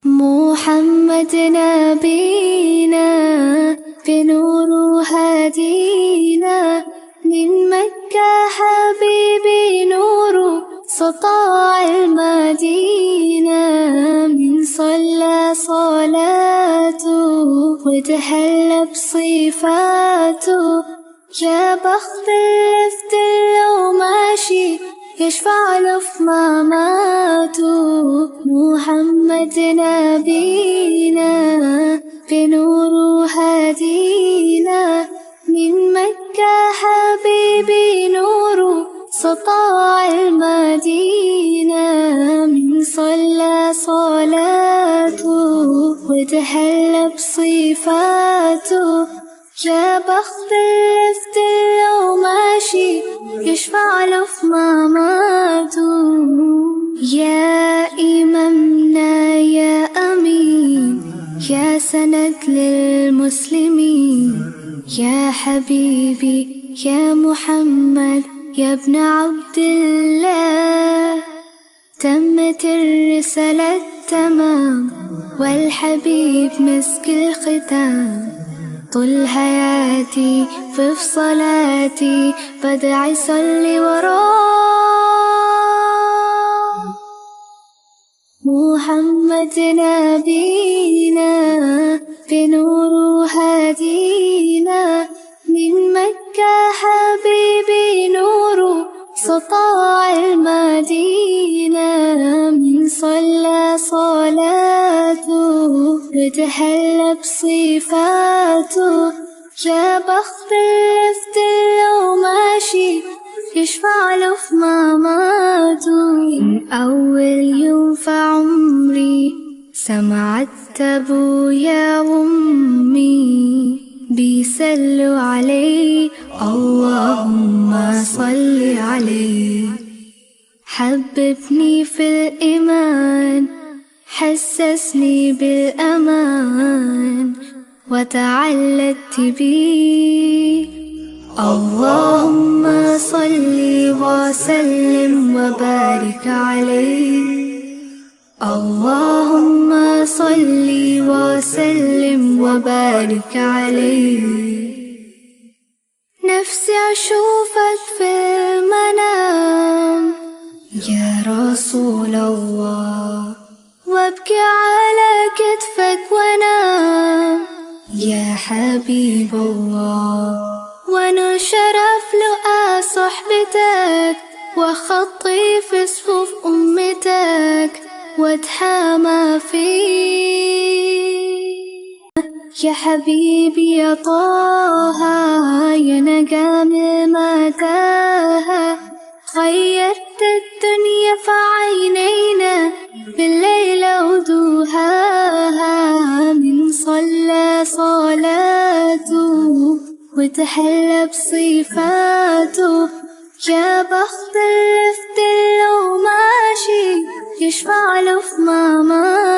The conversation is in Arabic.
محمد نبينا بنور هدينا، من مكة حبيبي نور سطاع المدينة، من صلى صلاته وتحلى بصفاته، يا بخت اللفت لو ماشي يشفع له في مماته. محمد نبينا بنور هدينا، من مكة حبيبي نور سطاع المدينة، من صلى صلاته وتحلى بصفاته، يا بخت اللفت لو ماشي يشفع له في مماته. يا إمامنا يا أمين، يا سند للمسلمين، يا حبيبي يا محمد يا ابن عبد الله، تمت الرسالة تمام والحبيب مسك الختام، طول حياتي في صلاتي بدعي صلي وراه. محمد نبينا بنور هدينا، من مكة حبيبي نور سطاع المدينة، من صلى صلاته وتحلى بصفاته، يا بخت اللفت لو ماشي يشفع له في مماته. من أول يوم في عمري سمعت أبويا وأمي بيسلوا عليه اللهم صل عليه، حببني في الإيمان حسسني بالأمان وتعلقت بيه، اللهم صل وسلم وبارك عليه، اللهم صل وسلم وبارك عليه. نفسي أشوفك في المنام يا رسول الله، وابكي على كتفك وانام يا حبيب الله، وانا شرف لقى صحبتك وخطي في صفوف أمتك واتحامى فيك، يا حبيبي يا طه يا نجم متاهة، غيرت الدنيا في عينينا بالليل ودوهاها، من صلى صلاته وتحلى بصفاته، يا بخت اللفت لو ماشي يشفع له في مماته.